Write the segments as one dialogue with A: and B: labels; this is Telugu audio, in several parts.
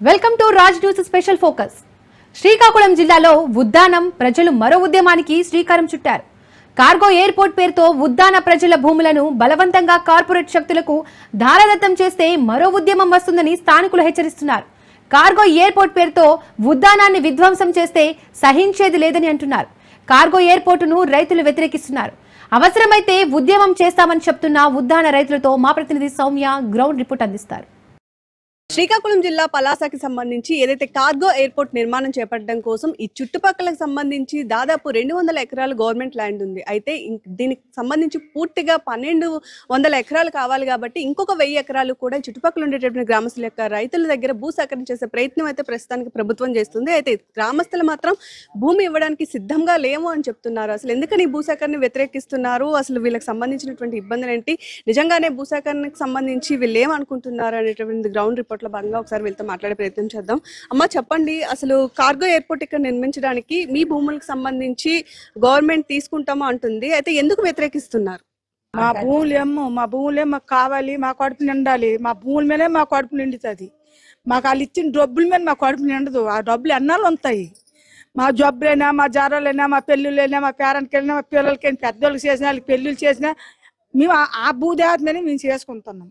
A: Welcome to Raj news special focus. Srikakulam జిల్లాలో ఉద్దానం ప్రజలు మరో ఉద్యమానికి శ్రీకారం చుట్టారు. కార్గో ఎయిర్పోర్ట్ పేరుతో ఉద్దాన ప్రజల భూములను బలవంతంగా కార్పొరేట్ శక్తులకు ధారదత్తం చేస్తే మరో ఉద్యమం వస్తుందని స్థానికులు హెచ్చరిస్తున్నారు. కార్గో ఎయిర్పోర్ట్ పేరుతో ఉద్దానాన్ని విధ్వంసం చేస్తే సహించేది లేదని అంటున్నారు. కార్గో ఎయిర్పోర్టును రైతులు వ్యతిరేకిస్తున్నారు. అవసరమైతే ఉద్యమం చేస్తామని చెప్తున్న ఉద్దాన రైతులతో మా ప్రతినిధి సౌమ్య గ్రౌండ్ రిపోర్ట్ అందిస్తారు.
B: శ్రీకాకుళం జిల్లా పలాసకి సంబంధించి ఏదైతే కార్గో ఎయిర్పోర్ట్ నిర్మాణం చేపట్టడం కోసం ఈ చుట్టుపక్కలకు సంబంధించి దాదాపు 200 ఎకరాలు గవర్నమెంట్ ల్యాండ్ ఉంది. అయితే దీనికి సంబంధించి పూర్తిగా 1200 ఎకరాలు కావాలి కాబట్టి ఇంకొక 1000 ఎకరాలు కూడా చుట్టుపక్కల ఉండేటటువంటి గ్రామస్తుల యొక్క రైతుల దగ్గర భూసేకరణ చేసే ప్రయత్నం అయితే ప్రస్తుతానికి ప్రభుత్వం చేస్తుంది. అయితే గ్రామస్తులు మాత్రం భూమి ఇవ్వడానికి సిద్ధంగా లేము అని చెప్తున్నారు. అసలు ఎందుకని భూసేకరణ వ్యతిరేకిస్తున్నారు, అసలు వీళ్ళకి సంబంధించినటువంటి ఇబ్బందులు ఏంటి, నిజంగానే భూసేకరణకు సంబంధించి వీళ్ళు ఏమనుకుంటున్నారు అనేటువంటి గ్రౌండ్ రిపోర్ట్ భాగంగా ఒకసారి వీళ్ళతో మాట్లాడే ప్రయత్నం చేద్దాం. అమ్మ చెప్పండి, అసలు కార్గో ఎయిర్పోర్ట్ ఇక్కడ నిర్మించడానికి మీ భూములకు సంబంధించి గవర్నమెంట్ తీసుకుంటామో అంటుంది. అయితే ఎందుకు వ్యతిరేకిస్తున్నారు?
C: మా భూములేమో మాకు కావాలి, మా కడుపు నిండాలి. మా భూముల మీదే మా కడుపు నిండుతుంది. మాకు వాళ్ళు ఇచ్చిన డబ్బుల మీద మా కడుపు నిండదు. ఆ డబ్బులు ఎన్నాళ్ళు ఉంటాయి? మా జబ్బులైనా, మా జ్వరాలైనా, మా పెళ్ళిళ్ళైనా, మా పేరెంట్కి వెళ్ళినా, మా పిల్లలకైనా, పెద్దోళ్ళకి చేసినా, వాళ్ళకి పెళ్ళిళ్ళు చేసినా మేము ఆ భూదేవత మీద మేము చేసుకుంటున్నాం.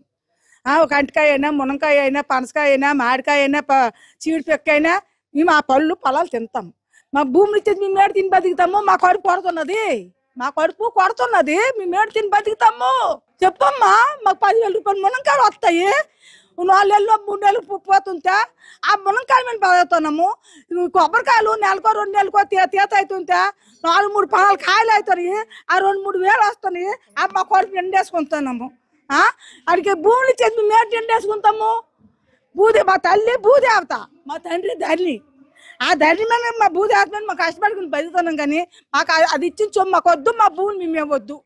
C: ఒక అంటికాయ అయినా, మునక్కాయ అయినా, పనసకాయ అయినా, మామిడికాయ అయినా, చీడి పెక్క అయినా మేము ఆ పళ్ళు పొలాలు తింటాం. మా భూములు ఇచ్చేది మేము ఏడు తిని బతుకుతాము. మా కడుపు కొడుతున్నది, మేము ఏడు తిని బతుకుతాము. చెప్పమ్మా, మాకు 10,000 రూపాయలు మునక్కాయలు వస్తాయి. 4 నెలలు 3 నెలలు పోతుంటే ఆ మునక్కాయలు మేము బతుకుతున్నాము. కొబ్బరికాయలు నెలకో 2 నెలలకో తీత అవుతుంటే 4-3 పొలాలు కాయలు అవుతాయి. ఆ 2-3 వేలు వస్తాయి. మా కడుపు ఎండేసుకుంటున్నాము. అడిగే భూములు ఇచ్చేది మేము ఏడు ఎండేసుకుంటాము. మా తల్లి భూదేవత, మా తండ్రి ధరణి. ఆ ధరణి మీద మా భూదేవత మీద మాకు కష్టపడుకుని బతుకుతున్నాం. కానీ మాకు అది ఇచ్చిన సొమ్ము మాకు వద్దు, మా భూమి మేమే వద్దు.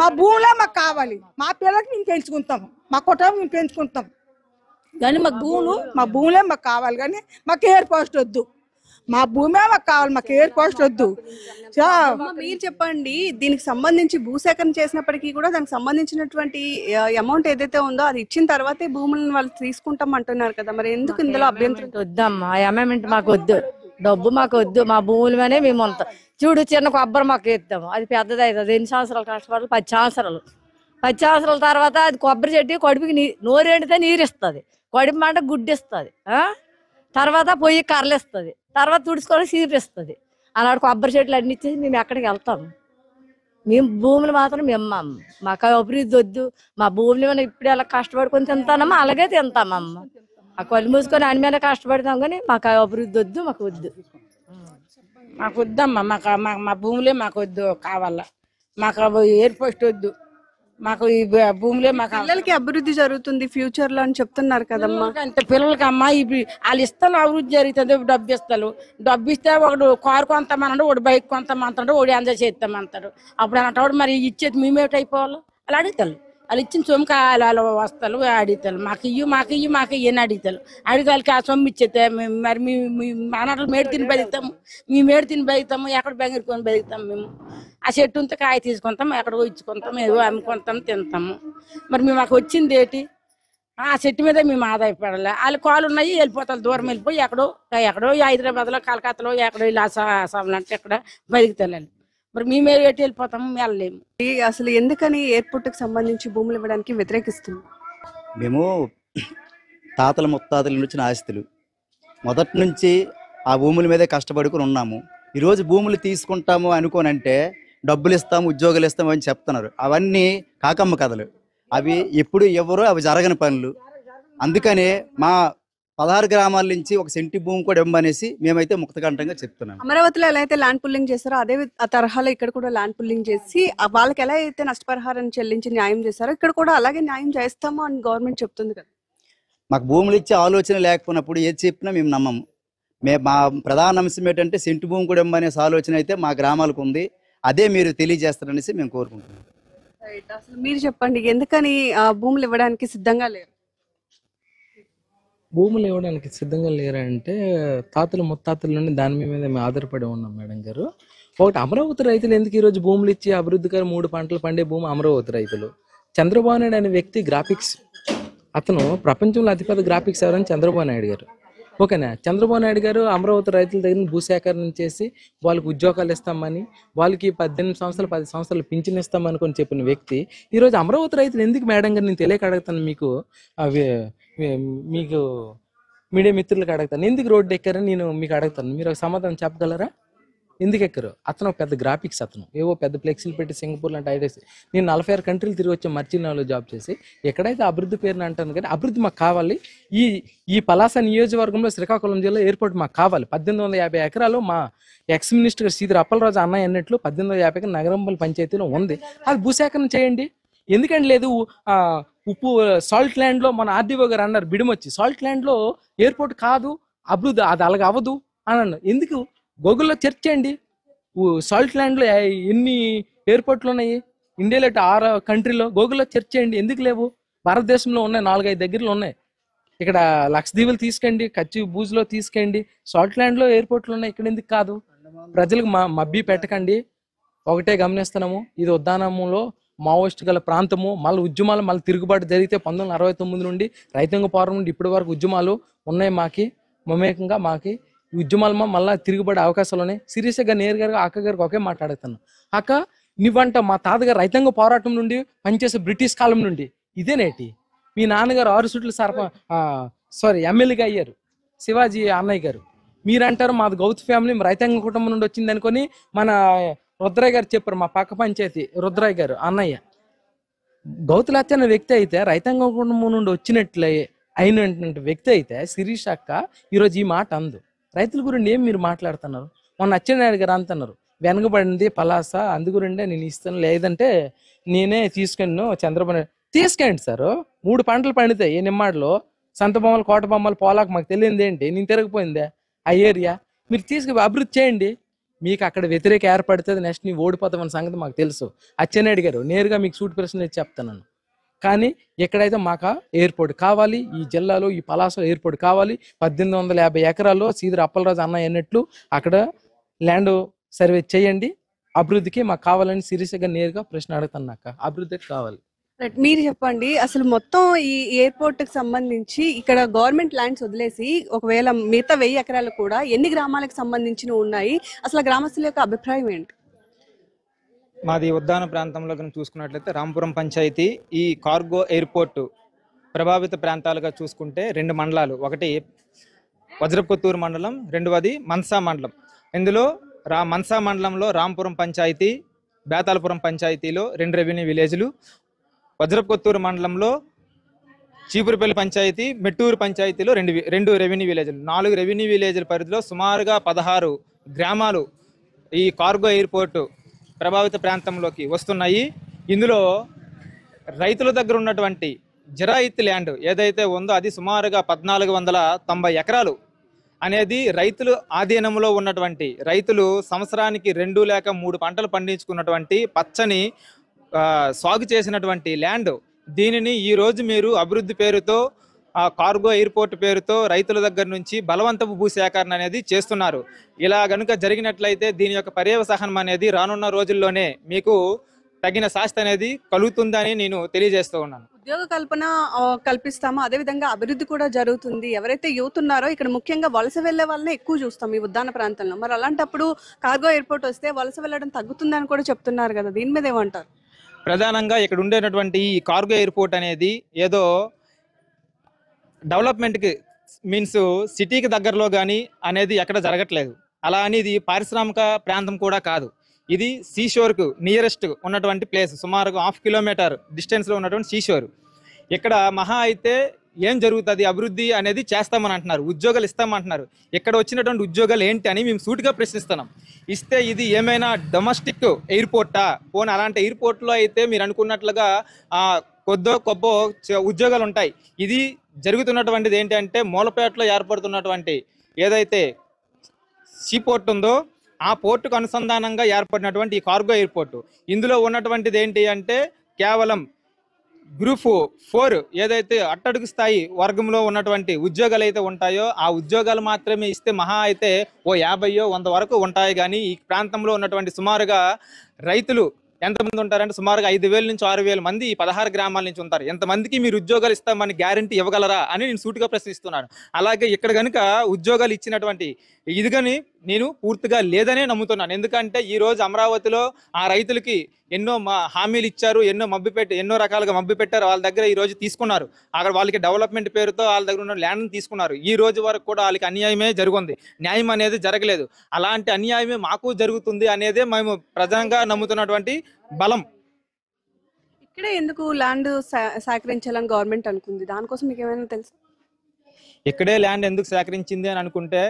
C: మా భూములే మాకు కావాలి. మా పిల్లలకి మేము పెంచుకుంటాము, మా కుటుంబం మేము పెంచుకుంటాం. కానీ మా భూములే మాకు కావాలి. కానీ మాకు ఎయిర్ పోస్ట్ వద్దు. మా భూమే మాకు కావాలి, మాకు ఎయిర్ పోస్ట్ వద్దు.
B: మీరు చెప్పండి, దీనికి సంబంధించి భూసేకరణ చేసినప్పటికీ కూడా దానికి సంబంధించినటువంటి అమౌంట్ ఏదైతే ఉందో అది ఇచ్చిన తర్వాతే భూములను వాళ్ళు తీసుకుంటాం అంటున్నారు కదా, మరి ఎందుకు ఇందులో అభ్యంతరం?
D: వద్దమ్మా, అమౌంట్ మాకు వద్దు, డబ్బు మాకు వద్దు. మా భూములనే మేము ఉంటాం. చూడు, చిన్న కొబ్బరి మాకు ఇస్తాము, అది పెద్దది అవుతుంది. 8 సంవత్సరాలు కష్టపడాలి, 10 సంవత్సరాలు. 10 సంవత్సరాల తర్వాత అది కొబ్బరి చెట్టు కడుపుకి నోరు ఎండితే నీరు ఇస్తుంది, కడుపు మంట గుడ్డు ఇస్తుంది, తర్వాత పొయ్యి కర్రలు ఇస్తుంది, తర్వాత తుడుచుకొని చీపిస్తుంది. అలాంటి కొబ్బరి చెట్లు అన్ని ఇచ్చేసి మేము ఎక్కడికి వెళ్తాము? మేము భూములు మాత్రం ఇమ్మాము. మాకు అభివృద్ధి వద్దు. మా భూములు ఏమైనా ఇప్పుడు ఎలా కష్టపడుకొని తింటానమ్మా, అలాగే తింటామమ్మ. ఆ కళ్ళు మూసుకొని అన్ని మీద కష్టపడతాం. కానీ మాకు అభివృద్ధి వద్దు, మాకు వద్దు.
C: మాకు వద్దమ్మా, మా భూములే మాకు వద్దు కావాలా. మాకు ఎయిర్ పోస్ట్ వద్దు. మాకు ఈ భూములే మాకు.
B: పిల్లలకి అభివృద్ధి జరుగుతుంది ఫ్యూచర్ లో అని చెప్తున్నారు కదమ్మా.
C: అంటే పిల్లలకి అమ్మా ఇప్పుడు వాళ్ళు ఇస్తారు, అభివృద్ధి జరుగుతుంది. డబ్బు ఇస్తారు. డబ్బు ఇస్తే ఒకడు కారు కొంతామన్నాడు, ఒకటి బైక్ కొంతామంటాడు, ఒకటి ఎంజాయ్ చేస్తామంటాడు. అప్పుడు అంటాడు మరి ఇచ్చేది మేమేమిటి అయిపోవాలి? అలా అడుగుతారు. వాళ్ళు ఇచ్చిన సొమ్ము కావాలి వస్తారు అడుగుతారు. మాకు ఇయ్యి అని అడుగుతారు. అడిగాలకి ఆ సొమ్ము ఇచ్చేస్తే మరి మనట్లు మేడు తిని బతుకుతాము. మేము ఏడు తిని బతుకుతాము, ఎక్కడ బెంగరుకొని బతుకుతాము. మేము ఆ చెట్టు ఉంటే కాయ తీసుకుంటాము, ఎక్కడికో ఇచ్చుకుంటాము, ఏదో అమ్ముకుంటాము, తింటాము. మరి మేము మాకు వచ్చింది ఏంటి? ఆ చెట్టు మీద మేము ఆదాయపడాలి. వాళ్ళు కాలు ఉన్నాయి, వెళ్ళిపోతారు, దూరం వెళ్ళిపోయి ఎక్కడో హైదరాబాద్లో, కలకత్తాలో ఎక్కడో ఇలా అసలు అంటే ఎక్కడ బతుకుతారు. మరి మేమే ఎటు వెళ్ళిపోతాము, వెళ్ళలేము.
B: అసలు ఎందుకని ఎయిర్పోర్ట్ కి సంబంధించి భూములు ఇవ్వడానికి వ్యతిరేకిస్తున్నాం?
E: మేము తాతల ముత్తాతల నుంచి ఆస్తులు మొదటి నుంచి ఆ భూముల మీదే కష్టపడుకుని ఉన్నాము. ఈరోజు భూములు తీసుకుంటాము అనుకోనంటే డబ్బులు ఇస్తాము, ఉద్యోగాలు ఇస్తాము అని చెప్తున్నారు. అవన్నీ కాకమ్మ కథలు. అవి ఎప్పుడు ఎవరో అవి జరగని పనులు. అందుకనే మా 16 గ్రామాల నుంచి ఒక సెంటి భూమి కూడా ఇవ్వమనేసి మేమైతే ముక్తకంఠంగా చెప్తున్నాం.
B: అమరావతిలో ఎలా అయితే ల్యాండ్ పుల్లింగ్ చేస్తారో అదే ఆ తరహాలో ఇక్కడ కూడా ల్యాండ్ పుల్లింగ్ చేసి వాళ్ళకి ఎలా అయితే నష్టపరిహారం చెల్లించి న్యాయం చేస్తారో ఇక్కడ కూడా అలాగే న్యాయం చేస్తాము అని గవర్నమెంట్ చెప్తుంది కదా.
E: మాకు భూములు ఇచ్చే ఆలోచన లేకపోయినప్పుడు ఏది చెప్పినా మేము నమ్మము. మా ప్రధాన అంశం ఏంటంటే సెంటు భూమి కూడా ఇవ్వమనేసి ఆలోచన అయితే మా గ్రామాలకు ఉంది. అదే మీరు తెలియజేస్తారనేసి మేము కోరుకుంటున్నాం.
B: అసలు మీరు చెప్పండి, ఎందుకని భూములు ఇవ్వడానికి సిద్ధంగా లేరు?
F: భూములు ఇవ్వడానికి సిద్ధంగా లేరంటే తాతలు ముత్తాతల నుండి దాని మీద మేము ఆధారపడి ఉన్నాం మేడం గారు. ఒకటి, అమరావతి రైతులు ఎందుకు ఈరోజు భూములు ఇచ్చి అభివృద్ధికర 3 పంటలు పండే భూమి అమరావతి రైతులు. చంద్రబాబు నాయుడు అనే వ్యక్తి గ్రాఫిక్స్, అతను ప్రపంచంలో అతిపెద్ద గ్రాఫిక్స్ ఎవరని చంద్రబాబు నాయుడు గారు. ఓకేనా. చంద్రబాబు నాయుడు గారు అమరావతి రైతుల దగ్గర భూసేకరణ చేసి వాళ్ళకి ఉద్యోగాలు ఇస్తామని, వాళ్ళకి 18 సంవత్సరాలు 10 సంవత్సరాలు పింఛన్ ఇస్తామనుకొని చెప్పిన వ్యక్తి ఈరోజు అమరావతి రైతులు ఎందుకు మేడం గారు, నేను తెలియక అడుగుతాను మీకు, మీకు మీడియా మిత్రులకు అడుగుతాను, ఎందుకు రోడ్డు ఎక్కారని నేను మీకు అడుగుతాను, మీరు ఒక సమాధానం చెప్పగలరా? ఎందుకు ఎక్కరు? అతను పెద్ద గ్రాఫిక్స్, అతను ఏవో పెద్ద ఫ్లెక్సీలు పెట్టి సింగపూర్ లాంటి ఐడియాస్. నేను 46 కంట్రీలు తిరిగి వచ్చి మర్చినాలో జాబ్ చేసి ఎక్కడైతే అభివృద్ధి పేరుని అంటాను, కానీ అభివృద్ధి మాకు కావాలి. ఈ పలాస నియోజకవర్గంలో శ్రీకాకుళం జిల్లా ఎయిర్పోర్ట్ మాకు కావాలి. 1850 ఎకరాలు మా ఎక్స్ మినిస్టర్ శ్రీధర్ అప్పలరాజు అన్నయ్య అన్నట్లు 1850 ఎకరాలు నగరంపల్లి పంచాయతీలో ఉంది. అది భూసేకరణ చేయండి. ఎందుకంటే లేదు ఉప్పు సాల్ట్ ల్యాండ్లో మన ఆర్డీఓ గారు అన్నారు, బిడిమొచ్చి సాల్ట్ ల్యాండ్లో ఎయిర్పోర్ట్ కాదు, అభివృద్ధి అది అలాగ అవ్వదు అని అన్నారు. ఎందుకు? గూగుల్లో సెర్చ్ చేయండి, సాల్ట్ ల్యాండ్లో ఎన్ని ఎయిర్పోర్ట్లు ఉన్నాయి ఇండియాలో, 6 కంట్రీలో గూగుల్లో సెర్చ్ చేయండి. ఎందుకు లేవు? భారతదేశంలో ఉన్నాయి, 4-5 దగ్గరలో ఉన్నాయి. ఇక్కడ లక్షద్వీపులు తీసుకోండి, కచ్చి బూజ్లో తీసుకోండి, సాల్ట్ ల్యాండ్లో ఎయిర్పోర్ట్లు ఉన్నాయి. ఇక్కడ ఎందుకు కాదు? ప్రజలకు మబ్బి పెట్టకండి. ఒకటే గమనిస్తున్నాము, ఇది ఉద్దానంలో మావోయిస్ట్ గల ప్రాంతము. మళ్ళీ ఉద్యమాలు మళ్ళీ తిరుగుబాటు జరిగితే 1969 నుండి రైతాంగ పోరాటం నుండి ఇప్పటి వరకు ఉద్యమాలు ఉన్నాయి. మమేకంగా మాకి ఉద్యమాలు మళ్ళీ తిరుగుబడే అవకాశాలు ఉన్నాయి. సీరియస్గా నేరుగా అక్క గారికి ఒకే మాట్లాడుతాను, అక్క నువ్వంట మా తాతగారు రైతాంగ పోరాటం నుండి పనిచేసే బ్రిటిష్ కాలం నుండి ఇదేనేటి, మీ నాన్నగారు 6 సీట్లు ఎమ్మెల్యేగా అయ్యారు, శివాజీ అన్నయ్య గారు. మీరంటారు మాది గౌత్ ఫ్యామిలీ రైతాంగ కుటుంబం నుండి వచ్చింది అనుకొని మన రుద్రయ్య గారు చెప్పారు, మా పక్క పంచాయతీ రుద్రయ్య గారు అన్నయ్య. గౌతులచ్చ అనే వ్యక్తి అయితే రైతాంగ కుటుంబం నుండి వచ్చినట్లే అయినటువంటి వ్యక్తి అయితే శిరీష్ అక్క ఈరోజు ఈ మాట అందు. రైతుల గురించి ఏం మీరు మాట్లాడుతున్నారు? మొన్న అచ్చెన్నాయుడు గారు అంటున్నారు, వెనకబడింది పలాస, అందుగురిండే నేను ఇస్తాను, లేదంటే నేనే తీసుకున్నాను. చంద్రబాబు నాయుడు తీసుకెళ్ళండి సార్, 3 పంటలు పండుతాయి ఏ నిమ్మాడిలో, సంతబొమ్మలు, కోటబొమ్మలు, పోలాకు మాకు తెలియదు ఏంటి, నేను తిరగపోయిందే ఆ ఏరియా. మీరు తీసుకు అభివృద్ధి చేయండి. మీకు అక్కడ వ్యతిరేక ఏర్పడుతుంది, నెక్స్ట్ నీ ఓడిపోతామన్న సంగతి మాకు తెలుసు. అచ్చెన్నాయుడు గారు నేరుగా మీకు సూట్ ప్రశ్న చెప్తాను. కానీ ఎక్కడైతే మాకు ఎయిర్పోర్ట్ కావాలి, ఈ జిల్లాలో ఈ పలాసలో ఎయిర్పోర్ట్ కావాలి. 1850 ఎకరాల్లో శ్రీధర్ అప్పలరాజు అన్నయ్య అన్నట్లు అక్కడ ల్యాండ్ సర్వే చేయండి. అభివృద్ధికి మాకు కావాలని సీరియస్గా నేరుగా ప్రశ్న అడుగుతాను. అక్క అభివృద్ధికి కావాలి.
B: మీరు చెప్పండి, అసలు మొత్తం ఈ ఎయిర్పోర్ట్ కి సంబంధించి ఇక్కడ గవర్నమెంట్ ల్యాండ్స్ వదిలేసి ఒకవేళ మిగతా 1000 ఎకరాలు కూడా ఎన్ని గ్రామాలకు సంబంధించినవి ఉన్నాయి? అసలు గ్రామస్తుల యొక్క అభిప్రాయం ఏంటి?
G: మాది ఉద్దాన ప్రాంతంలో కనుక చూసుకున్నట్లయితే రాంపురం పంచాయతీ ఈ కార్గో ఎయిర్పోర్టు ప్రభావిత ప్రాంతాలుగా చూసుకుంటే 2 మండలాలు, ఒకటి వజ్రపుకొత్తూరు మండలం, రెండవది మన్సా మండలం. ఇందులో మన్సా మండలంలో రాంపురం పంచాయతీ, బేతాలపురం పంచాయతీలో 2 రెవెన్యూ విలేజ్లు, వజ్రపుకొత్తూరు మండలంలో చీపురుపల్లి పంచాయతీ, మెట్టూరు పంచాయతీలో 2 రెవెన్యూ విలేజ్లు, 4 రెవెన్యూ విలేజ్ల పరిధిలో సుమారుగా 16 గ్రామాలు ఈ కార్గో ఎయిర్పోర్టు ప్రభావిత ప్రాంతంలోకి వస్తున్నాయి. ఇందులో రైతుల దగ్గర ఉన్నటువంటి జరాయితీ ల్యాండ్ ఏదైతే ఉందో అది సుమారుగా 1490 ఎకరాలు అనేది రైతులు ఆధీనంలో ఉన్నటువంటి, రైతులు సంవత్సరానికి 2 లేక 3 పంటలు పండించుకున్నటువంటి పచ్చని సాగు చేసినటువంటి ల్యాండ్. దీనిని ఈరోజు మీరు అభివృద్ధి పేరుతో, కార్గో ఎయిర్పోర్ట్ పేరుతో రైతుల దగ్గర నుంచి బలవంతపు భూసేకరణ అనేది చేస్తున్నారు. ఇలా గనుక జరిగినట్లయితే దీని యొక్క పర్యవసానం అనేది రానున్న రోజుల్లోనే మీకు తగిన శాస్తి అనేది కలుగుతుందని నేను తెలియజేస్తూ ఉన్నాను.
B: ఉద్యోగ కల్పన కల్పిస్తాము, అదేవిధంగా అభివృద్ధి కూడా జరుగుతుంది. ఎవరైతే యూత్ ఉన్నారో ఇక్కడ ముఖ్యంగా వలస వెళ్లే వాళ్ళని ఎక్కువ చూస్తాం ఈ ఉద్దాన ప్రాంతంలో. మరి అలాంటప్పుడు కార్గో ఎయిర్పోర్ట్ వస్తే వలస వెళ్ళడం తగ్గుతుందని కూడా చెప్తున్నారు కదా, దీని మీద ఏమంటారు?
G: ప్రధానంగా ఇక్కడ ఉండేటటువంటి ఈ కార్గో ఎయిర్పోర్ట్ అనేది ఏదో డెవలప్మెంట్కి మీన్స్ సిటీకి దగ్గరలో కానీ అనేది ఎక్కడ జరగట్లేదు. అలా అనేది పారిశ్రామిక ప్రాంతం కూడా కాదు. ఇది సీషోర్కు నియరెస్ట్ ఉన్నటువంటి ప్లేస్, సుమారుగా 1/2 కిలోమీటర్ డిస్టెన్స్లో ఉన్నటువంటి సీషోర్. ఇక్కడ మహా అయితే ఏం జరుగుతుంది, అభివృద్ధి అనేది చేస్తామని అంటున్నారు, ఉద్యోగాలు ఇస్తామంటున్నారు. ఇక్కడ వచ్చినటువంటి ఉద్యోగాలు ఏంటి అని మేము సూటిగా ప్రశ్నిస్తున్నాం. ఇస్తే ఇది ఏమైనా డొమెస్టిక్ ఎయిర్పోర్టా? పోనీ అలాంటి ఎయిర్పోర్ట్లో అయితే మీరు అనుకున్నట్లుగా కొద్దో గొప్ప ఉద్యోగాలు ఉంటాయి. ఇది జరుగుతున్నటువంటిది ఏంటంటే మూలపేటలో ఏర్పడుతున్నటువంటి ఏదైతే సీ పోర్ట్ ఉందో ఆ పోర్టుకు అనుసంధానంగా ఏర్పడినటువంటి ఈ కార్గో ఎయిర్పోర్టు. ఇందులో ఉన్నటువంటిది ఏంటి అంటే కేవలం గ్రూప్ 4 ఏదైతే అట్టడుగు స్థాయి వర్గంలో ఉన్నటువంటి ఉద్యోగాలు అయితే ఉంటాయో ఆ ఉద్యోగాలు మాత్రమే ఇస్తే మహా అయితే 50-100 వరకు ఉంటాయి. కానీ ఈ ప్రాంతంలో ఉన్నటువంటి సుమారుగా రైతులు ఎంతమంది ఉంటారంటే సుమారుగా 5,000 నుంచి 6,000 మంది ఈ 16 గ్రామాల నుంచి ఉంటారు. ఎంతమందికి మీరు ఉద్యోగాలు ఇస్తామని గ్యారంటీ ఇవ్వగలరా అని నేను సూటిగా ప్రశ్నిస్తున్నాను. అలాగే ఇక్కడ కనుక ఉద్యోగాలు ఇచ్చినటువంటి ఇది కానీ నేను పూర్తిగా లేదనే నమ్ముతున్నాను. ఎందుకంటే ఈ రోజు అమరావతిలో ఆ రైతులకి ఎన్నో హామీలు ఇచ్చారు, ఎన్నో రకాలుగా మభ్య పెట్టారు. వాళ్ళ దగ్గర ఈ రోజు తీసుకున్నారు. అక్కడ వాళ్ళకి డెవలప్మెంట్ పేరుతో వాళ్ళ దగ్గర ఉన్న ల్యాండ్ని తీసుకున్నారు. ఈ రోజు వరకు కూడా వాళ్ళకి అన్యాయమే జరుగుంది, న్యాయం అనేది జరగలేదు. అలాంటి అన్యాయమే మాకు జరుగుతుంది అనేదే మేము ప్రధానంగా నమ్ముతున్నటువంటి బలం.
B: ఇక్కడే ఎందుకు ల్యాండ్ సేకరించాలని గవర్నమెంట్ అనుకుంది? దానికోసం మీకు ఏమైనా తెలుసు?
G: ఇక్కడే ల్యాండ్ ఎందుకు సేకరించింది అని అనుకుంటే,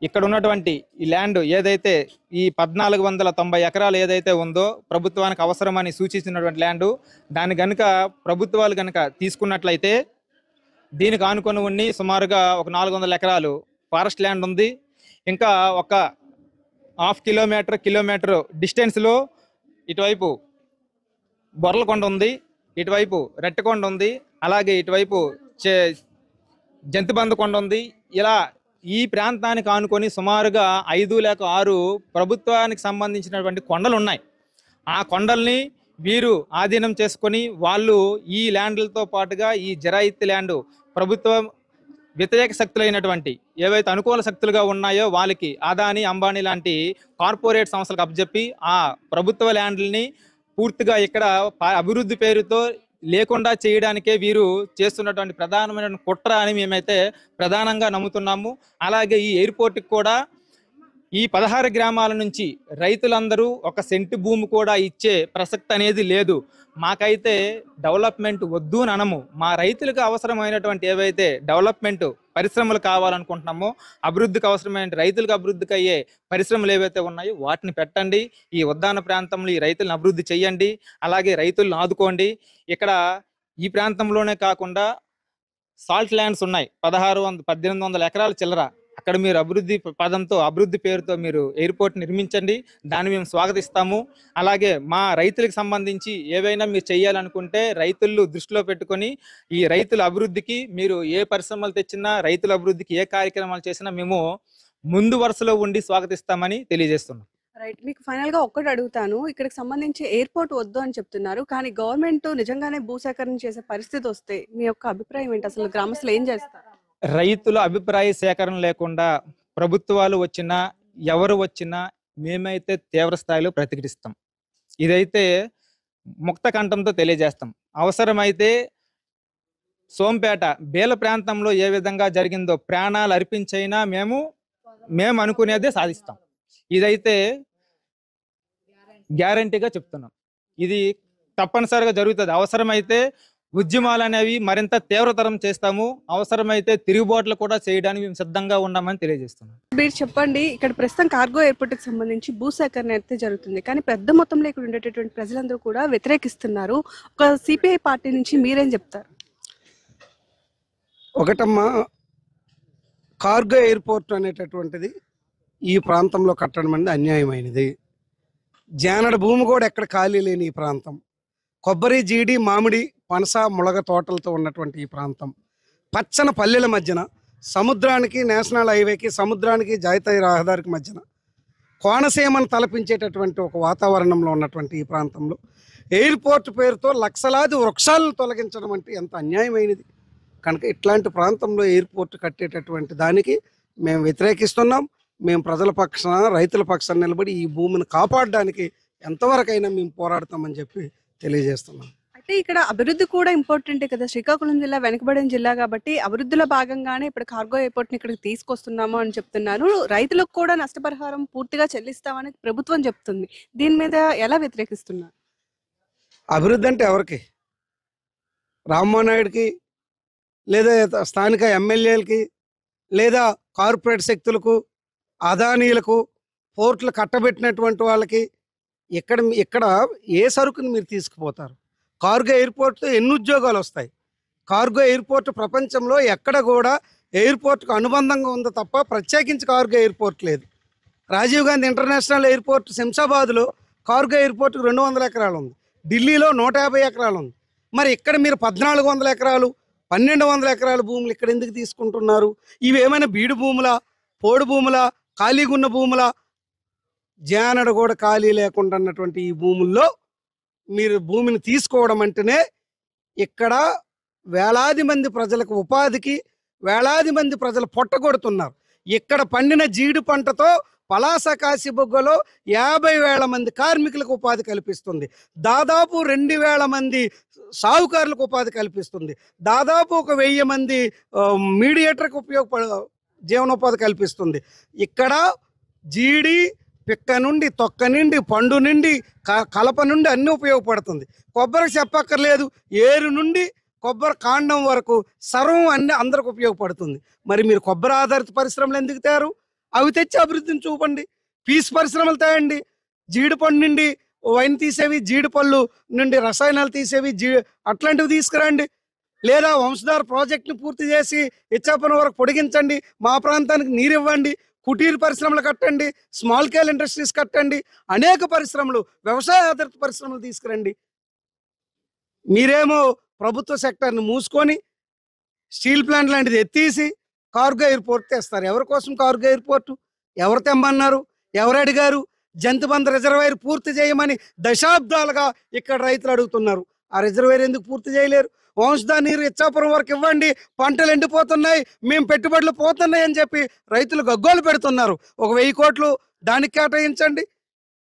G: ఇక్కడ ఉన్నటువంటి ఈ ల్యాండ్ ఏదైతే ఈ 1490 ఎకరాలు ఏదైతే ఉందో ప్రభుత్వానికి అవసరమని సూచించినటువంటి ల్యాండ్, దాని కనుక ప్రభుత్వాలు కనుక తీసుకున్నట్లయితే దీనికి ఆనుకొని ఉండి సుమారుగా ఒక 400 ఎకరాలు ఫారెస్ట్ ల్యాండ్ ఉంది. ఇంకా ఒక 1/2 కిలోమీటర్ డిస్టెన్స్లో ఇటువైపు బొర్లకొండ ఉంది, ఇటువైపు రెట్టకొండ ఉంది, అలాగే ఇటువైపు జంతిబంద కొండ ఉంది. ఇలా ఈ ప్రాంతానికి ఆనుకొని సుమారుగా 5 లేక 6 ప్రభుత్వానికి సంబంధించినటువంటి కొండలు ఉన్నాయి. ఆ కొండల్ని వీరు ఆధీనం చేసుకొని వాళ్ళు ఈ ల్యాండ్లతో పాటుగా ఈ జరాయితీ ల్యాండ్ ప్రభుత్వం వ్యతిరేక శక్తులైనటువంటి ఏవైతే అనుకూల శక్తులుగా ఉన్నాయో వాళ్ళకి అదానీ, అంబానీ లాంటి కార్పొరేట్ సంస్థలకు అప్పచెప్పి ఆ ప్రభుత్వ ల్యాండ్లని పూర్తిగా ఇక్కడ అభివృద్ధి పేరుతో లేకుండా చేయడానికే వీరు చేస్తున్నటువంటి ప్రధానమైన కుట్ర అని మేమైతే ప్రధానంగా నమ్ముతున్నాము. అలాగే ఈ ఎయిర్పోర్ట్కి కూడా ఈ 16 గ్రామాల నుంచి రైతులందరూ ఒక సెంటు భూమి కూడా ఇచ్చే ప్రసక్తి అనేది లేదు. మాకైతే డెవలప్మెంట్ వద్దు అని అనము. మా రైతులకు అవసరమైనటువంటి ఏవైతే డెవలప్మెంట్ పరిశ్రమలు కావాలనుకుంటున్నామో, అభివృద్ధికి అవసరమైన రైతులకు అభివృద్ధికి అయ్యే పరిశ్రమలు ఏవైతే ఉన్నాయో వాటిని పెట్టండి. ఈ ఉద్దాన ప్రాంతంలో ఈ రైతులను అభివృద్ధి చేయండి. అలాగే రైతులను ఆదుకోండి. ఇక్కడ ఈ ప్రాంతంలోనే కాకుండా సాల్ట్ ల్యాండ్స్ ఉన్నాయి, 1800 ఎకరాల చిల్లర. అక్కడ మీరు అభివృద్ధి పేరుతో మీరు ఎయిర్పోర్ట్ నిర్మించండి. దాన్ని మేము స్వాగతిస్తాము. అలాగే మా రైతులకు సంబంధించి ఏవైనా మీరు చేయాలనుకుంటే రైతులు దృష్టిలో పెట్టుకొని ఈ రైతుల అభివృద్ధికి మీరు ఏ పరిశ్రమలు తెచ్చినా, రైతుల అభివృద్ధికి ఏ కార్యక్రమాలు చేసినా మేము ముందు వరుసలో ఉండి స్వాగతిస్తామని తెలియజేస్తున్నాం.
B: రైట్. మీకు ఫైనల్ గా ఒక్కటి అడుగుతాను. ఇక్కడికి సంబంధించి ఎయిర్పోర్ట్ వద్దు అని చెప్తున్నారు, కానీ గవర్నమెంట్ నిజంగానే భూసేకరణ చేసే పరిస్థితి వస్తే మీ యొక్క అభిప్రాయం ఏంటి? అసలు గ్రామస్తులు ఏం చేస్తారు?
G: రైతుల అభిప్రాయ సేకరణ లేకుండా ప్రభుత్వాలు వచ్చినా ఎవరు వచ్చినా మేమైతే తీవ్ర స్థాయిలో ప్రతిఘటిస్తాం. ఇదైతే ముక్త కంఠంతో తెలియజేస్తాం. అవసరమైతే సోంపేట బేల ప్రాంతంలో ఏ విధంగా జరిగిందో ప్రాణాలు అర్పించైనా మేము అనుకునేదే సాధిస్తాం. ఇదైతే గ్యారంటీగా చెప్తున్నాం. ఇది తప్పనిసరిగా జరుగుతుంది. అవసరమైతే ఉద్యమాలు అనేవి మరింత తీవ్రతరం చేస్తాము. అవసరమైతే తిరుగుబాట్లు కూడా చేయడానికి మేము సిద్ధంగా ఉన్నామని తెలియజేస్తున్నాం.
B: మీరు చెప్పండి, ఇక్కడ ప్రస్తుతం కార్గో ఎయిర్పోర్ట్ కి సంబంధించి భూసేకరణ అయితే జరుగుతుంది, కానీ పెద్ద మొత్తంలో ఇక్కడ ఉండేటటువంటి ప్రజలందరూ కూడా వ్యతిరేకిస్తున్నారు. ఒక సిపిఐ పార్టీ నుంచి మీరేం చెప్తారు?
H: ఒకటమ్మా, కార్గో ఎయిర్పోర్ట్ అనేటటువంటిది ఈ ప్రాంతంలో కట్టడం అనేది అన్యాయమైనది. జానడ భూమి కూడా ఎక్కడ ఖాళీ లేని ఈ ప్రాంతం, కొబ్బరి, జీడి, మామిడి, పనస, ములగ తోటలతో ఉన్నటువంటి ఈ ప్రాంతం, పచ్చని పల్లెల మధ్యన సముద్రానికి, నేషనల్ హైవేకి, సముద్రానికి, జాతీయ రహదారికి మధ్యన కోనసీమను తలపించేటటువంటి ఒక వాతావరణంలో ఉన్నటువంటి ఈ ప్రాంతంలో ఎయిర్పోర్ట్ పేరుతో లక్షలాది వృక్షాలను తొలగించడం అంటే ఎంత అన్యాయమైనది. కనుక ఇట్లాంటి ప్రాంతంలో ఎయిర్పోర్ట్ కట్టేటటువంటి దానికి మేము వ్యతిరేకిస్తున్నాం. మేము ప్రజల పక్షాన, రైతుల పక్షాన నిలబడి ఈ భూమిని కాపాడడానికి ఎంతవరకైనా మేము పోరాడతామని చెప్పి తెలియజేస్తున్నాం.
B: అయితే ఇక్కడ అభివృద్ధి కూడా ఇంపార్టెంటే కదా. శ్రీకాకుళం జిల్లా వెనుకబడిన జిల్లా కాబట్టి అభివృద్ధిలో భాగంగానే ఇప్పుడు కార్గో ఎయిర్పోర్ట్ ని ఇక్కడికి తీసుకొస్తున్నాము అని చెప్తున్నారు. రైతులకు కూడా నష్టపరిహారం పూర్తిగా చెల్లిస్తామని ప్రభుత్వం చెప్తుంది. దీని మీద ఎలా వ్యతిరేకిస్తున్నారు?
H: అభివృద్ధి అంటే ఎవరికి? రామ్మోహన్ నాయుడుకి, లేదా స్థానిక ఎమ్మెల్యేలకి, లేదా కార్పొరేట్ శక్తులకు, అదానీలకు, పోర్టులు కట్టబెట్టినటువంటి వాళ్ళకి ఇక్కడ ఏ సరుకుని మీరు తీసుకుపోతారు? కార్గో ఎయిర్పోర్ట్తో ఎన్ని ఉద్యోగాలు వస్తాయి? కార్గో ఎయిర్పోర్ట్ ప్రపంచంలో ఎక్కడ కూడా ఎయిర్పోర్ట్కు అనుబంధంగా ఉంది తప్ప ప్రత్యేకించి కార్గో ఎయిర్పోర్ట్ లేదు. రాజీవ్ గాంధీ ఇంటర్నేషనల్ ఎయిర్పోర్ట్ శంషాబాద్లో కార్గో ఎయిర్పోర్ట్కి 200 ఎకరాలు ఉంది, ఢిల్లీలో 150 ఎకరాలు ఉంది. మరి ఇక్కడ మీరు 1400 ఎకరాలు, 1200 ఎకరాల భూములు ఇక్కడ ఎందుకు తీసుకుంటున్నారు? ఇవి ఏమైనా బీడు భూములా, పోడు భూములా, ఖాళీగున్న భూములా? జానడు కూడా ఖాళీ లేకుండా ఉన్నటువంటి ఈ భూముల్లో మీరు భూమిని తీసుకోవడం అంటేనే ఇక్కడ వేలాది మంది ప్రజలకు ఉపాధికి, వేలాది మంది ప్రజలు పొట్టగొడుతున్నారు. ఇక్కడ పండిన జీడి పంటతో పలాస కాశీబుగ్గలో 50,000 మంది కార్మికులకు ఉపాధి కల్పిస్తుంది. దాదాపు 2,000 మంది సాగుకారులకు ఉపాధి కల్పిస్తుంది. దాదాపు 1,000 మంది మీడియేటర్కి జీవనోపాధి కల్పిస్తుంది. ఇక్కడ జీడి పిక్క నుండి, తొక్క నుండి, పండు నుండి, కలప నుండి అన్నీ ఉపయోగపడుతుంది. కొబ్బరికి చెప్పక్కర్లేదు, ఏరు నుండి కొబ్బరి కాండం వరకు సర్వం అన్ని అందరికి ఉపయోగపడుతుంది. మరి మీరు కొబ్బరి ఆధారిత పరిశ్రమలు ఎందుకు తయారు? అవి తెచ్చి అభివృద్ధిని చూపండి. పీస్ పరిశ్రమలు తేయండి. జీడిపండు నుండి వైన్ తీసేవి, జీడిపళ్ళు నుండి రసాయనాలు తీసేవి, అట్లాంటివి తీసుకురండి. లేదా వంశధార ప్రాజెక్టుని పూర్తి చేసి ఇచ్చాపురం వరకు పొడిగించండి. మా ప్రాంతానికి నీరు ఇవ్వండి. కుటీర పరిశ్రమలు కట్టండి. స్మాల్ స్కేల్ ఇండస్ట్రీస్ కట్టండి. అనేక పరిశ్రమలు, వ్యవసాయ ఆధారిత పరిశ్రమలు తీసుకురండి. మీరేమో ప్రభుత్వ సెక్టర్ని మూసుకొని స్టీల్ ప్లాంట్ లాంటిది ఎత్తేసి కార్గో ఎయిర్పోర్ట్ తెస్తారు. ఎవరి కోసం కార్గో ఎయిర్పోర్టు? ఎవరు తెమ్మన్నారు? ఎవరు అడిగారు? జంతుబంధ రిజర్వాయర్ పూర్తి చేయమని దశాబ్దాలుగా ఇక్కడ రైతులు అడుగుతున్నారు. ఆ రిజర్వాయర్ ఎందుకు పూర్తి చేయలేరు? వంశధార నీరు ఇచ్చాపురం వరకు ఇవ్వండి, పంటలు ఎండిపోతున్నాయి, మేము పెట్టుబడులు పోతున్నాయి అని చెప్పి రైతులు గగ్గోలు పెడుతున్నారు. 1,000 కోట్లు దానికి కేటాయించండి.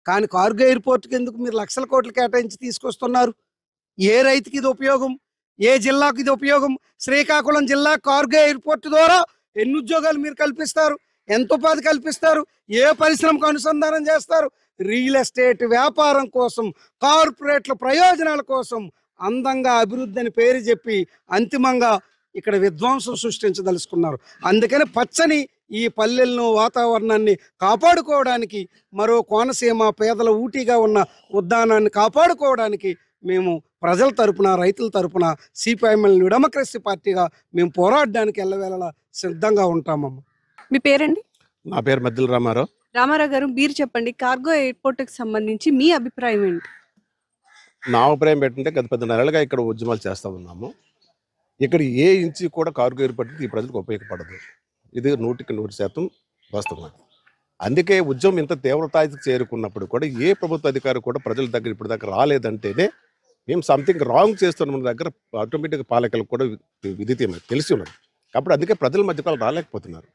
H: కానీ కార్గో ఎయిర్పోర్ట్కి ఎందుకు మీరు లక్షల కోట్లు కేటాయించి తీసుకొస్తున్నారు? ఏ రైతుకి ఇది ఉపయోగం? ఏ జిల్లాకు ఇది ఉపయోగం? శ్రీకాకుళం జిల్లా కార్గో ఎయిర్పోర్ట్ ద్వారా ఎన్ని ఉద్యోగాలు మీరు కల్పిస్తారు? ఎంత ఉపాధి కల్పిస్తారు? ఏ పరిశ్రమకు అనుసంధానం చేస్తారు? రియల్ ఎస్టేట్ వ్యాపారం కోసం, కార్పొరేట్ల ప్రయోజనాల కోసం అందంగా అభివృద్ధి అని పేరు చెప్పి అంతిమంగా ఇక్కడ విధ్వంసం సృష్టించదలుచుకున్నారు. అందుకని పచ్చని ఈ పల్లెలను, వాతావరణాన్ని కాపాడుకోవడానికి, మరో కోనసీమ పేదల ఊటీగా ఉన్న ఉద్యానాన్ని కాపాడుకోవడానికి మేము ప్రజల తరపున, రైతుల తరపున సిపిఐఎంఎల్ డెమోక్రసీ పార్టీగా మేము పోరాడడానికి ఎల్లవేళలా సిద్ధంగా ఉంటామమ్మ.
B: మీ పేరండి?
I: నా పేరు మద్దుల రామారావు.
B: రామారావు గారు, మీరు చెప్పండి, కార్గో ఎయిర్పోర్ట్కి సంబంధించి మీ అభిప్రాయం ఏంటి?
I: నా అభిప్రాయం ఏంటంటే గత 10 నెలలుగా ఇక్కడ ఉద్యమాలు చేస్తూ ఉన్నాము. ఇక్కడ ఏ ఇంచి కూడా కార్గో ఎయిర్పోర్ట్ ఈ ప్రజలకు ఉపయోగపడదు. ఇది 100% వాస్తవం. అందుకే ఉద్యమం ఇంత తీవ్రతాయికి చేరుకున్నప్పుడు కూడా ఏ ప్రభుత్వ అధికారి కూడా ప్రజల దగ్గర ఇప్పుడు దాకా రాలేదంటేనే మేము సంథింగ్ రాంగ్ చేస్తున్న మన దగ్గర ఆటోమేటిక్గా పాలకులకు కూడా విదితే తెలిసి ఉన్నది. కాబట్టి అందుకే ప్రజల మధ్యకాలం రాలేకపోతున్నారు.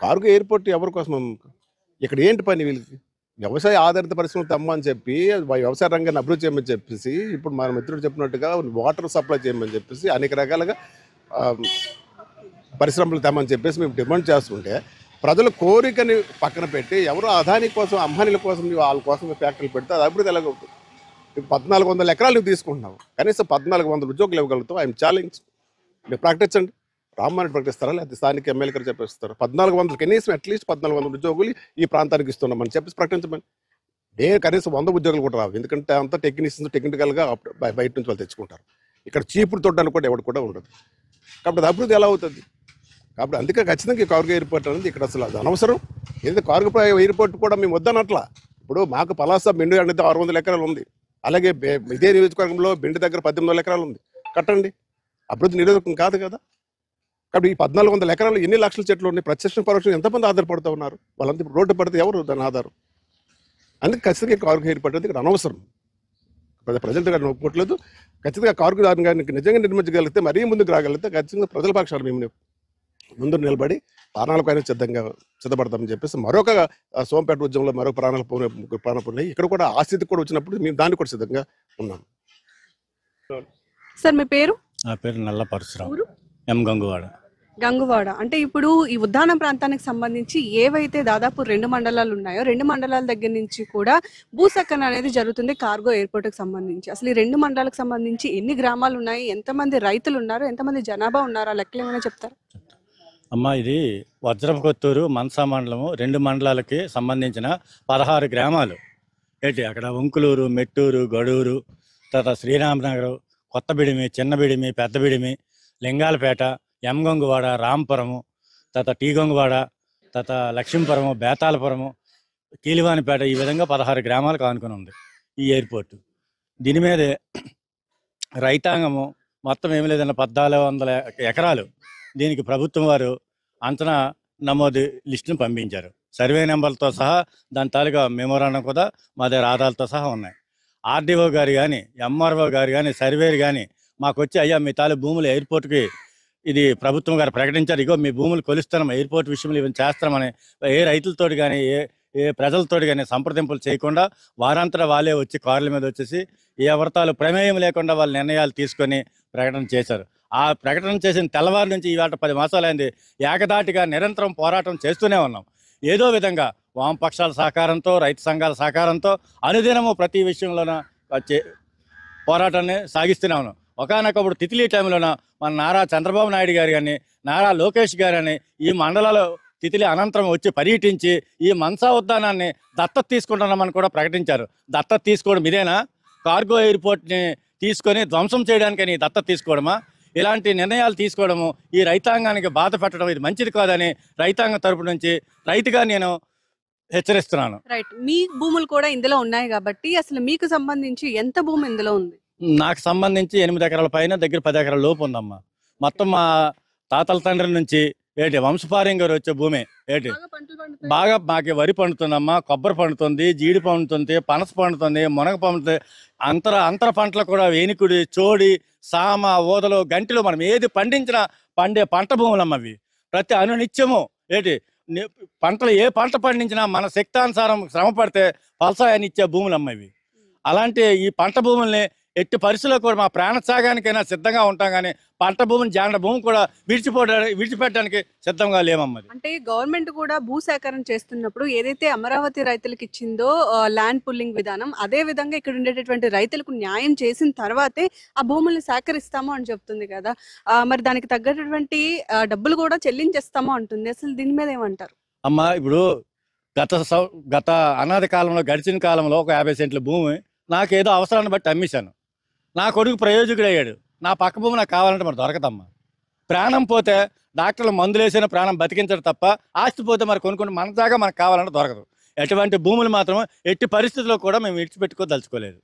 I: కార్గో ఎయిర్పోర్ట్ ఎవరి కోసం? ఇక్కడ ఏంటి పని వీళ్ళకి? వ్యవసాయ ఆధారిత పరిశ్రమలు తెమ్మని చెప్పి, వ్యవసాయ రంగాన్ని అభివృద్ధి చేయమని చెప్పేసి, ఇప్పుడు మన మిత్రుడు చెప్పినట్టుగా వాటర్ సప్లై చేయమని చెప్పేసి అనేక రకాలుగా పరిశ్రమలు తెమ్మని చెప్పేసి మేము డిమాండ్ చేస్తుంటే, ప్రజల కోరికని పక్కన పెట్టి ఎవరో అదాని కోసం, అంబానీల కోసం, వాళ్ళ కోసం ఫ్యాక్టరీలు పెడితే అది అభివృద్ధి ఎలాగవుతుంది? 1,400 ఎకరాలు నువ్వు తీసుకుంటున్నావు, కనీసం 1,400 ఉద్యోగులు ఇవ్వగలుగుతావు. I'm challenge. మీరు ప్రకటించండి. రామ్మారెడ్డి ప్రకటిస్తారా, లేదా స్థానిక ఎమ్మెల్యే గారు చెప్పేస్తారు 1,400, కనీసం అట్లీస్ట్ 1,400 ఉద్యోగులు ఈ ప్రాంతానికి ఇస్తున్నామని చెప్పేసి ప్రకటించమని. కనీసం 100 ఉద్యోగులు కూడా రావు. ఎందుకంటే అంతా టెక్నికల్గా బయట నుంచి వాళ్ళు తెచ్చుకుంటారు. ఇక్కడ చీపురు తొడ్డానికి కూడా ఎవరు కూడా ఉండదు. కాబట్టి అది అభివృద్ధి ఎలా అవుతుంది? కాబట్టి అందుకే ఖచ్చితంగా ఈ కార్గో ఎయిర్పోర్ట్ అనేది ఇక్కడ అసలు అది అనవసరం. ఏదైతే కార్గో ఎయిర్పోర్ట్ కూడా మేము వద్దనట్లా. ఇప్పుడు మాకు పలాస బెండు అనేది 600 ఎకరాలు ఉంది. అలాగే ఇదే నియోజకవర్గంలో బెండు దగ్గర 1800 ఎకరాలు ఉంది. కట్టండి. అభివృద్ధి నిరోధకం కాదు కదా. కాబట్టి ఈ 1,400 ఎకరాలు ఎన్ని లక్షల చెట్లు ఉన్నాయి? ప్రత్యక్ష పరోక్షం ఎంతమంది ఆధారపడుతూ ఉన్నారు? వాళ్ళంతా ఇప్పుడు రోడ్డు పడితే ఎవరు దాని ఆధారం? అందుకే ఖచ్చితంగా కార్గో ఎయిర్పోర్ట్ అనేది ఇక్కడ అనవసరం. ప్రజల దగ్గర ఒప్పుకోవట్లేదు. ఖచ్చితంగా కార్గో దానికి నిజంగా నిర్మించగలిగితే, మరీ ముందుకు రాగలిగితే ఖచ్చితంగా ప్రజల పక్షాలు మేము ముందు నిలబడి ప్రాణాలపైన సిద్ధపడతామని చెప్పేసి మరొక సోంపేట ఉద్యమంలో మరొక ప్రాణాలు ఉన్నాయి. ఇక్కడ కూడా ఆ స్థితికి కూడా వచ్చినప్పుడు మేము దానికి కూడా సిద్ధంగా ఉన్నాం.
B: సార్, మీ పేరు?
J: నా పేరు నల్ల పరశురాం, ఎం గంగువాడ.
B: గంగువాడ అంటే ఇప్పుడు ఈ ఉద్యాన ప్రాంతానికి సంబంధించి ఏవైతే దాదాపు 2 మండలాలు ఉన్నాయో, 2 మండలాల దగ్గర నుంచి కూడా భూసేకరణ అనేది జరుగుతుంది కార్గో ఎయిర్పోర్ట్కి సంబంధించి. అసలు ఈ 2 మండలాలకు సంబంధించి ఎన్ని గ్రామాలు ఉన్నాయి, ఎంతమంది రైతులు ఉన్నారు, ఎంతమంది జనాభా ఉన్నారు, ఆ లెక్కలు ఏమైనా చెప్తారా?
J: అమ్మ, ఇది వజ్రపు కొత్తూరు మనసా మండలము 2 మండలాలకి సంబంధించిన 16 గ్రామాలు. ఏంటి అక్కడ ఉంకులూరు, మెట్టూరు, గడూరు, తర్వాత శ్రీరామనగరం, కొత్తబిడిమి, చిన్నబిడిమి, పెద్దబిడిమి, లింగాలపేట, ఎం గంగువాడ, రాంపురము, తర్వాత టీ గంగువాడ, తర్వాత లక్ష్మీపురము, బేతాలపురము, కీలివానిపేట, ఈ విధంగా 16 గ్రామాలకు ఆనుకుని ఉంది ఈ ఎయిర్పోర్టు. దీని మీదే రైతాంగము మొత్తం ఏమి లేదన్న 1,400 ఎకరాలు దీనికి ప్రభుత్వం వారు అంచనా నమోదు లిస్టును పంపించారు. సర్వే నెంబర్లతో సహా దాని తాలూకా మెమోరాండం కూడా మా దగ్గర ఆధారాలతో సహా ఉన్నాయి. ఆర్డీఓ గారు కానీ, ఎంఆర్ఓ గారు కానీ, సర్వేరు కానీ మాకు వచ్చి అయ్యా మీ తాలూ భూములు ఎయిర్పోర్ట్కి ఇది ప్రభుత్వం గారు ప్రకటించారు, ఇగో మీ భూములు కొలుస్తున్నాం, ఎయిర్పోర్ట్ విషయంలో ఇవన్నీ చేస్తామని ఏ రైతులతోటి కానీ ఏ ప్రజలతోటి కానీ సంప్రదింపులు చేయకుండా వారంతటా వాళ్ళే వచ్చి కార్ల మీద వచ్చేసి ఎవరితాలు ప్రమేయం లేకుండా వాళ్ళ నిర్ణయాలు తీసుకొని ప్రకటన చేశారు. ఆ ప్రకటన చేసిన తెల్లవారు నుంచి ఇవాళ 10 మాసాలైంది ఏకదాటిగా నిరంతరం పోరాటం చేస్తూనే ఉన్నాం. ఏదో విధంగా వామపక్షాల సహకారంతో, రైతు సంఘాల సహకారంతో అనుదినము ప్రతి విషయంలోన పోరాటాన్ని సాగిస్తూనే ఉన్నాం. ఒకనొకప్పుడు తితిలీ టైంలోన మన నారా చంద్రబాబు నాయుడు గారు కానీ, నారా లోకేష్ గారు అని ఈ మండలాల్లో తితిలి అనంతరం వచ్చి పర్యటించి ఈ మన్సా ఉద్యానాన్ని దత్తత తీసుకుంటున్నామని కూడా ప్రకటించారు. దత్తత తీసుకోవడం ఇదేనా? కార్గో ఎయిర్పోర్ట్ని తీసుకొని ధ్వంసం చేయడానికని దత్తత తీసుకోవడమా? ఇలాంటి నిర్ణయాలు తీసుకోవడము ఈ రైతాంగానికి బాధ పెట్టడం ఇది మంచిది కాదని రైతాంగం తరపు నుంచి రైతుగా నేను హెచ్చరిస్తున్నాను.
B: రైట్, మీ భూములు కూడా ఇందులో ఉన్నాయి కాబట్టి అసలు మీకు సంబంధించి ఎంత భూమి ఇందులో ఉంది?
J: నాకు సంబంధించి 8 ఎకరాల పైన దగ్గర 10 ఎకరాల లోపు ఉందమ్మా. మొత్తం మా తాతల తండ్రి నుంచి వంశపారంగా వచ్చే భూమి బాగా మాకు వరి పండుతుందమ్మా, కొబ్బరి పండుతుంది, జీడి పండుతుంది, పనస పండుతుంది, మునగ పండుతుంది. అంతర పంటలు కూడా వేనికుడి, చోడి, సామ, ఓదలు, గంటిలు మనం ఏది పండించినా పండే పంట భూములమ్మ అవి. ప్రతి అనునిత్యము పంటలు ఏ పంట పండించినా మన శక్తానుసారం శ్రమ పడితే ఫలసాయాన్ని ఇచ్చే భూములమ్మ ఇవి. అలాంటి ఈ పంట భూముల్ని ఎట్టి పరిస్థితుల్లో కూడా మా ప్రాణత్యాగానికైనా సిద్ధంగా ఉంటాం, కానీ పంట భూమిని జాన భూమి కూడా విడిచిపెట్టడానికి సిద్ధంగా లేమమ్మది.
B: అంటే గవర్నమెంట్ కూడా భూసేకరణ చేస్తున్నప్పుడు ఏదైతే అమరావతి రైతులకు ఇచ్చిందో ల్యాండ్ పుల్లింగ్ విధానం, అదే విధంగా ఇక్కడ ఉండేటటువంటి రైతులకు న్యాయం చేసిన తర్వాతే ఆ భూముల్ని సేకరిస్తాము అని చెప్తుంది కదా. మరి దానికి తగ్గటువంటి డబ్బులు కూడా చెల్లించేస్తాము అంటుంది. అసలు దీని మీద ఏమంటారు
J: అమ్మా? ఇప్పుడు గత అనాది కాలంలో, గడిచిన కాలంలో ఒక 50 సెంట్ల భూమి నాకేదో అవసరాన్ని బట్టి అమ్మేశాను. నా కొడుకు ప్రయోజకుడు అయ్యాడు. నా పక్క భూమి నాకు కావాలంటే మరి దొరకదమ్మా. ప్రాణం పోతే డాక్టర్లు మందులు వేసిన ప్రాణం బతికించడం తప్ప, ఆస్తి పోతే మరి కొనుక్కొని మన దాకా మనకు కావాలంటే దొరకదు. ఎటువంటి భూములు మాత్రం ఎట్టి పరిస్థితుల్లో కూడా మేము విడిచిపెట్టుకోదలుచుకోలేదు.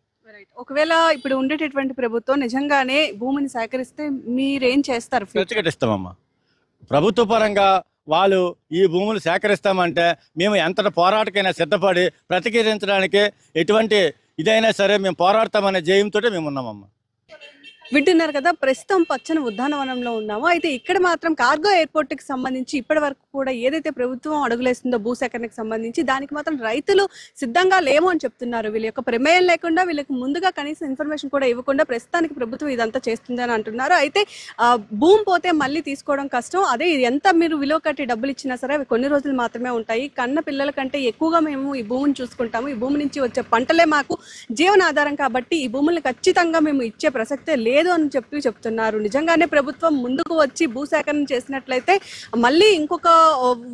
B: ఒకవేళ ఇప్పుడు ఉండేటటువంటి ప్రభుత్వం నిజంగానే భూమిని సేకరిస్తే మీరేం చేస్తారు?
J: ప్రతిఘటిస్తామమ్మా. ప్రభుత్వ పరంగా వాళ్ళు ఈ భూములు సేకరిస్తామంటే మేము ఎంతటి పోరాటకైనా సిద్ధపడి ప్రతిఘటించడానికి ఎటువంటి ఇదైనా సరే మేము పోరాడతామనే జయంతో మేము ఉన్నామమ్మా.
B: వింటున్నారు కదా, ప్రస్తుతం పచ్చని ఉద్యానవనంలో ఉన్నాము. అయితే ఇక్కడ మాత్రం కార్గో ఎయిర్పోర్ట్ కి సంబంధించి ఇప్పటి వరకు కూడా ఏదైతే ప్రభుత్వం అడుగులేస్తుందో భూసేకరణకు సంబంధించి, దానికి మాత్రం రైతులు సిద్ధంగా లేము అని చెప్తున్నారు. వీళ్ళ యొక్క ప్రమేయం లేకుండా, వీళ్ళకి ముందుగా కనీసం ఇన్ఫర్మేషన్ కూడా ఇవ్వకుండా ప్రస్తుతానికి ప్రభుత్వం ఇదంతా చేస్తుంది అని అంటున్నారు. అయితే భూమి పోతే మళ్ళీ తీసుకోవడం కష్టం. అదే ఎంత మీరు విలువ కట్టి డబ్బులు ఇచ్చినా సరే అవి కొన్ని రోజులు మాత్రమే ఉంటాయి. కన్న పిల్లల కంటే ఎక్కువగా మేము ఈ భూమిని చూసుకుంటాము. ఈ భూమి నుంచి వచ్చే పంటలే మాకు జీవనాధారం కాబట్టి ఈ భూములను ఖచ్చితంగా మేము ఇచ్చే ప్రసక్తే లేదు అని చెప్తున్నారు. నిజంగానే ప్రభుత్వం ముందుకు వచ్చి భూసేకరణ చేసినట్లయితే మళ్ళీ ఇంకొక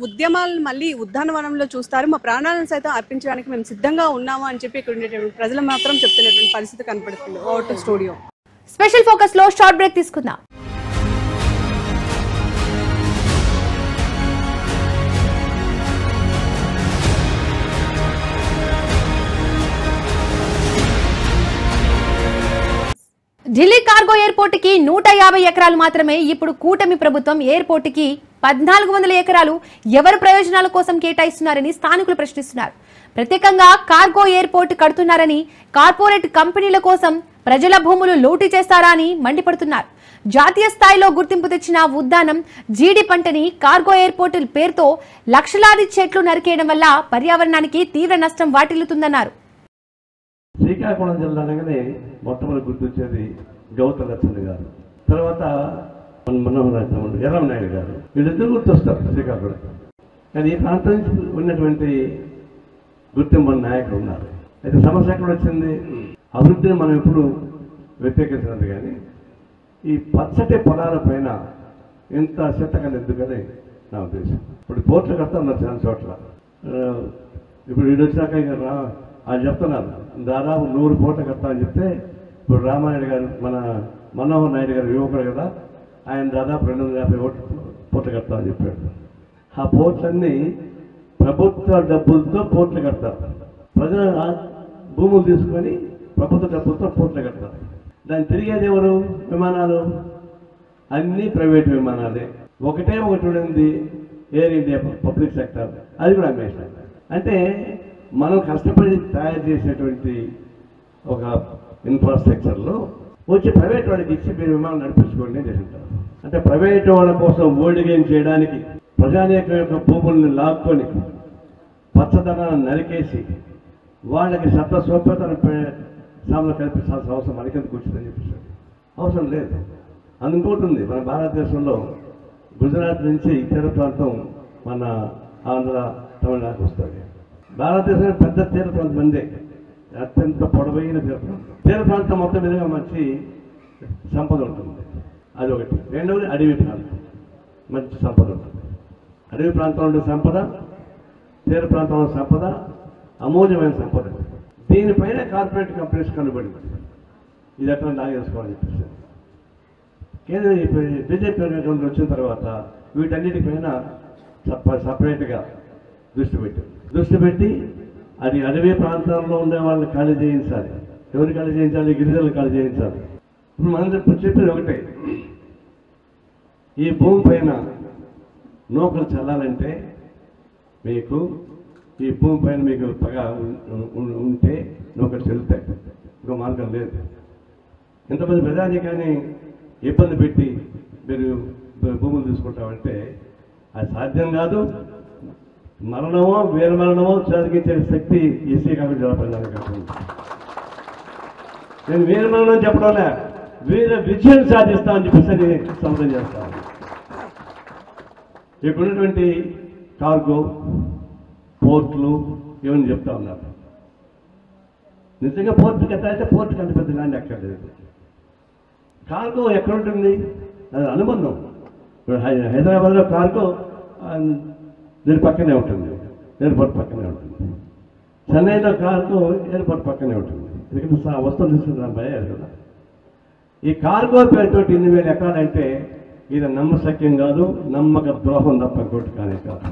B: ఉద్యమాలను మళ్ళీ ఉద్యానవనంలో చూస్తారు. మా ప్రాణాలను సైతం అర్పించడానికి మేము సిద్ధంగా ఉన్నాము అని చెప్పి ఇక్కడ ఉండేటువంటి ప్రజలు మాత్రం చెప్తున్నటువంటి పరిస్థితి కనపడుతుంది. ఓటు స్టూడియో
A: స్పెషల్ ఫోకస్ లో షార్ట్ బ్రేక్ తీసుకుందాం. ఢిల్లీ కార్గో ఎయిర్పోర్ట్ కి 150 ఎకరాలు మాత్రమే ఇప్పుడు కూటమి ప్రభుత్వం ఎయిర్పోర్ట్ కి 1400 ఎకరాలు ఎవరి ప్రయోజనాల కోసం కేటాయిస్తున్నారని స్థానికులు ప్రశ్నిస్తున్నారు. ప్రత్యేకంగా కార్గో ఎయిర్పోర్ట్ కడుతున్నారని, కార్పొరేట్ కంపెనీల కోసం ప్రజల భూములు లూటీ చేస్తారా అని మండిపడుతున్నారు. జాతీయ స్థాయిలో గుర్తింపు తెచ్చిన ఉద్యానం జీడి పంటని కార్గో ఎయిర్పోర్ట్ పేరుతో లక్షలాది చెట్లు నరికేయడం వల్ల పర్యావరణానికి తీవ్ర నష్టం వాటిల్లుతుందన్నారు.
K: శ్రీకాకుళం జిల్లా అనగానే మొట్టమొదటి గుర్తొచ్చేది గౌతమ్ లచ్చన్ గారు, తర్వాత ఎర్రమనాయుడు గారు, వీళ్ళిద్దరు గుర్తొస్తారు శ్రీకాకుళం. కానీ ఈ ప్రాంతం నుంచి ఉన్నటువంటి గుర్తింపు నాయకులు ఉన్నారు. అయితే సమస్య ఎక్కడ వచ్చింది? అభివృద్ధిని మనం ఎప్పుడు వ్యతిరేకించినది, కానీ ఈ పచ్చటి పొలాల పైన ఇంత చెత్తగా ఎందుకని నా ఉద్దేశం. ఇప్పుడు పోర్ట్లు కడతా ఉన్నారు చాలా చోట్ల. ఇప్పుడు వీడు వచ్చినాక ఇక ఆయన చెప్తున్నారు దాదాపు 100 కోట్ల కడతా అని చెప్తే, ఇప్పుడు రామానాయుడు గారు మన మనోహర్ నాయుడు గారు యువకుడు కదా, ఆయన దాదాపు 250 కోట్లు కడతా అని చెప్పాడు. ఆ పోర్ట్లన్నీ ప్రభుత్వ డబ్బులతో పోర్ట్లు కడతారు. ప్రజల భూములు తీసుకొని ప్రభుత్వ డబ్బులతో పోర్ట్లు కడతారు. దాన్ని తిరిగేది ఎవరు? విమానాలు అన్నీ ప్రైవేట్ విమానాలే. ఒకటి ఉంది ఎయిర్ ఇండియా పబ్లిక్ సెక్టర్ అది కూడా అమ్మేసినారు. అంటే మనం కష్టపడి తయారు చేసేటువంటి ఒక ఇన్ఫ్రాస్ట్రక్చర్లో వచ్చి ప్రైవేట్ వాడికి ఇచ్చి మీరు విమానం నడిపించుకోండి అని చేసింటారు. అంటే ప్రైవేట్ వాళ్ళ కోసం ఓడిగేం చేయడానికి ప్రజానీకం యొక్క భూములను లాక్కొని పచ్చదనాన్ని నరికేసి వాళ్ళకి సోపేతన సామలు కల్పించాల్సిన అవసరం మనకెందుకు వచ్చిందని చెప్పేసి అవసరం లేదు. అందుకుంటుంది మన భారతదేశంలో గుజరాత్ నుంచి తీర ప్రాంతం మన ఆంధ్ర తమిళనాడుకు వస్తుంది. భారతదేశంలో పెద్ద తీర ప్రాంతం అందే, అత్యంత పొడవైన తీర ప్రాంతం మొత్తం మీదుగా మంచి సంపద ఉంటుంది. అది ఒకటి. రెండవది అడవి ప్రాంతం, మంచి సంపద ఉంటుంది. అడవి ప్రాంతంలో ఉండే సంపద, తీర ప్రాంతంలో సంపద అమూల్యమైన సంపద. దీనిపైన కార్పొరేట్ కంపెనీస్ కనుబడింది. ఇది ఎట్లా లాగేసుకోవాలని చెప్పేసి కేంద్ర బీజేపీ గవర్నమెంట్ వచ్చిన తర్వాత వీటన్నిటిపైన సపరేట్గా దృష్టి పెట్టి అది అడవి ప్రాంతాల్లో ఉండే వాళ్ళని ఖాళీ చేయించాలి. ఎవరు ఖాళీ చేయించాలి? గిరిజనులు ఖాళీ చేయించాలి. ఇప్పుడు మనం చెప్పేది ఒకటే, ఈ భూమి పైన నూకలు చల్లాలంటే మీకు ఈ భూమి పైన మీకు పగ ఉంటే నూకలు చెల్లుతాయి. ఇంకో మార్గం లేదు. ఎంతమంది ప్రజానీకాన్ని ఇబ్బంది పెట్టి మీరు భూములు తీసుకుంటామంటే అది సాధ్యం కాదు. మరణమో వీర మరణమో చదివించే శక్తి ఈ శ్రీకాకుళం జిల్లా ప్రజానికి ఉంది. నేను వీర మరణం చెప్పడంలే, వీర విజయం సాధిస్తామని చెప్పేసి సమర్థం చేస్తాను. ఇక్కడ ఉన్నటువంటి కార్గో పోర్టులు ఏమని చెప్తా ఉన్నారు. నిజంగా పోర్టుకి ఎత్తాలంటే పోర్టుకి అంత పెద్ద ల్యాండ్ ఎక్కర్లేదు. కార్గో ఎక్కడ ఉంటుంది? అది అనుబంధం. హైదరాబాద్లో కార్గో దీని పక్కనే ఉంటుంది, ఎయిర్పోర్ట్ పక్కనే ఉంటుంది. చెన్నైలో కార్గో ఎయిర్పోర్ట్ పక్కనే ఉంటుంది. ఎందుకంటే వస్తువులు తీసుకుంటున్నాను భయాలు కదా. ఈ కార్గో పేరుతో 8,000 ఎకరాలంటే ఇది నమ్మశక్యం కాదు, నమ్మక ద్రోహం తప్ప ఇంకోటి కానీ కాదు.